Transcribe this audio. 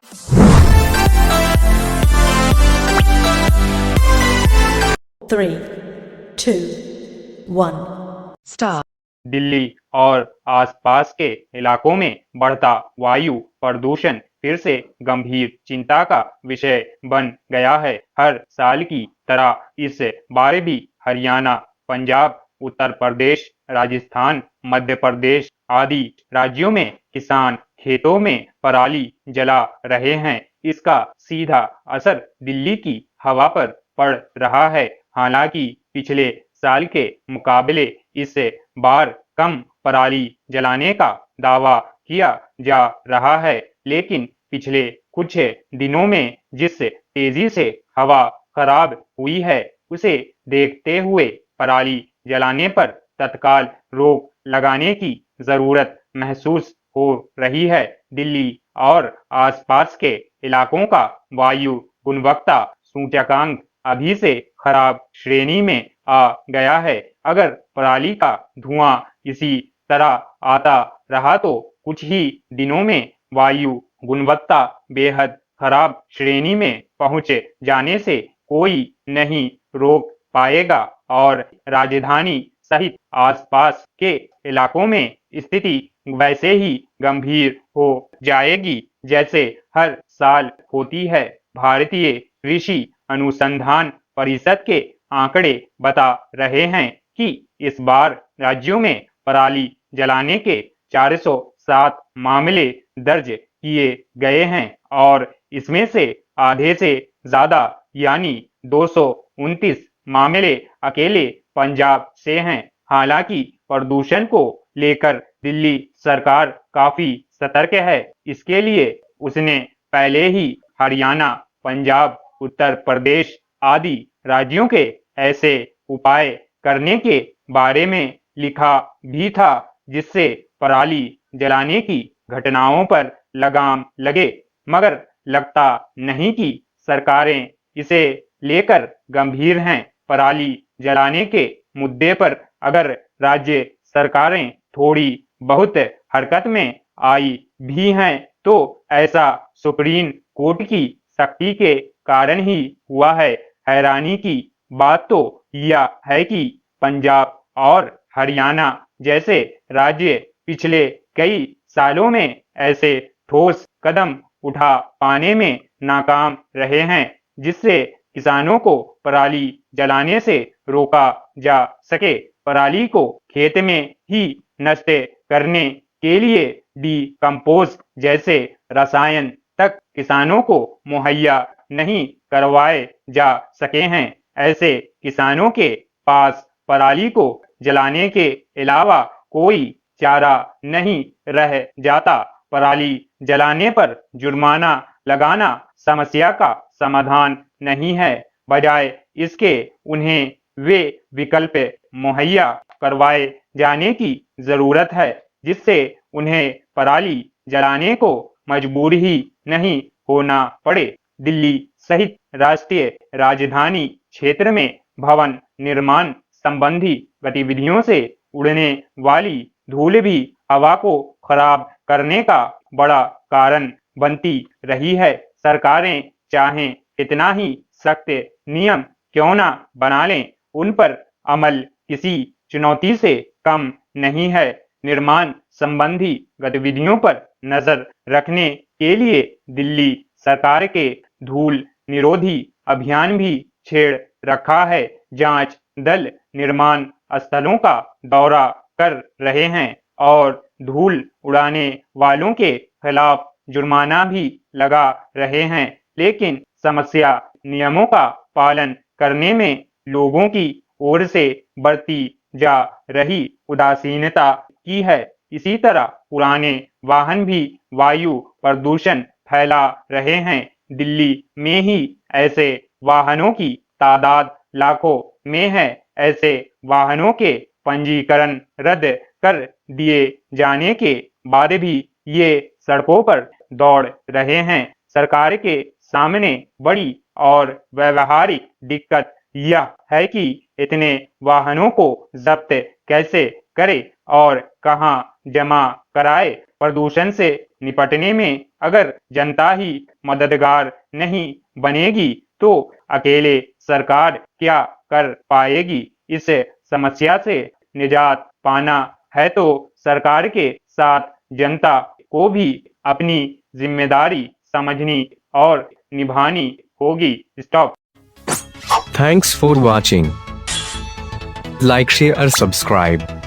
3, 2, 1. Start. Delhi और आसपास के इलाकों में बढ़ता वायु प्रदूषण फिर से गंभीर चिंता का विषय बन गया है। हर साल की तरह इस बार भी हरियाणा, पंजाब, उत्तर प्रदेश, राजस्थान, मध्य प्रदेश आदि राज्यों में किसान खेतों में पराली जला रहे हैं। इसका सीधा असर दिल्ली की हवा पर पड़ रहा है। हालांकि पिछले साल के मुकाबले इस बार कम पराली जलाने का दावा किया जा रहा है, लेकिन पिछले कुछ दिनों में जिस तेजी से हवा खराब हुई है, उसे देखते हुए पराली जलाने पर तत्काल रोक लगाने की जरूरत महसूस हो रही है। दिल्ली और आसपास के इलाकों का वायु गुणवत्ता सूचकांक अभी से खराब श्रेणी में आ गया है। अगर पराली का धुआं इसी तरह आता रहा तो कुछ ही दिनों में वायु गुणवत्ता बेहद खराब श्रेणी में पहुंच जाने से कोई नहीं रोक पाएगा और राजधानी सहित आसपास के इलाकों में स्थिति वैसे ही गंभीर हो जाएगी जैसे हर साल होती है। भारतीय कृषि अनुसंधान परिषद के आंकड़े बता रहे हैं कि इस बार राज्यों में पराली जलाने के 407 मामले दर्ज किए गए हैं और इसमें से आधे से ज्यादा यानी 229 मामले अकेले पंजाब से हैं। हालांकि प्रदूषण को लेकर दिल्ली सरकार काफी सतर्क है। इसके लिए उसने पहले ही हरियाणा, पंजाब, उत्तर प्रदेश आदि राज्यों के ऐसे उपाय करने के बारे में लिखा भी था जिससे पराली जलाने की घटनाओं पर लगाम लगे, मगर लगता नहीं कि सरकारें इसे लेकर गंभीर हैं। पराली जलाने के मुद्दे पर अगर राज्य सरकारें थोड़ी बहुत हरकत में आई भी हैं तो ऐसा सुप्रीम कोर्ट की सख्ती के कारण ही हुआ है। हैरानी की बात तो यह है कि पंजाब और हरियाणा जैसे राज्य पिछले कई सालों में ऐसे ठोस कदम उठा पाने में नाकाम रहे हैं जिससे किसानों को पराली जलाने से रोका जा सके। पराली को खेत में ही नष्ट करने के लिए डीकंपोस्ट जैसे रसायन तक किसानों को मुहैया नहीं करवाए जा सके हैं। ऐसे किसानों के पास पराली को जलाने के अलावा कोई चारा नहीं रह जाता। पराली जलाने पर जुर्माना लगाना समस्या का समाधान नहीं है, बजाय इसके उन्हें वे विकल्प मुहैया करवाए जाने की जरूरत है जिससे उन्हें पराली जलाने को मजबूर ही नहीं होना पड़े। दिल्ली सहित राष्ट्रीय राजधानी क्षेत्र में भवन निर्माण संबंधी गतिविधियों से उड़ने वाली धूल भी हवा को खराब करने का बड़ा कारण बनती रही है। सरकारें चाहें कितना ही सख्त नियम क्यों न बना लें, उन पर अमल किसी चुनौती से कम नहीं है। निर्माण संबंधी गतिविधियों पर नजर रखने के लिए दिल्ली सरकार के धूल निरोधी अभियान भी छेड़ रखा है। जांच दल निर्माण स्थलों का दौरा कर रहे हैं और धूल उड़ाने वालों के खिलाफ जुर्माना भी लगा रहे हैं, लेकिन समस्या नियमों का पालन करने में लोगों की ओर से बढ़ती जा रही उदासीनता की है। इसी तरह पुराने वाहन भी वायु प्रदूषण फैला रहे हैं। दिल्ली में ही ऐसे वाहनों की तादाद लाखों में है। ऐसे वाहनों के पंजीकरण रद्द कर दिए जाने के बाद भी ये सड़कों पर दौड़ रहे हैं। सरकार के सामने बड़ी और व्यवहारिक दिक्कत यह है कि इतने वाहनों को जब्त कैसे करे और कहां जमा कराए। प्रदूषण से निपटने में अगर जनता ही मददगार नहीं बनेगी तो अकेले सरकार क्या कर पाएगी। इस समस्या से निजात पाना है तो सरकार के साथ जनता को भी अपनी जिम्मेदारी समझनी और निभानी होगी। Stop. Thanks for watching. Like, share, or subscribe.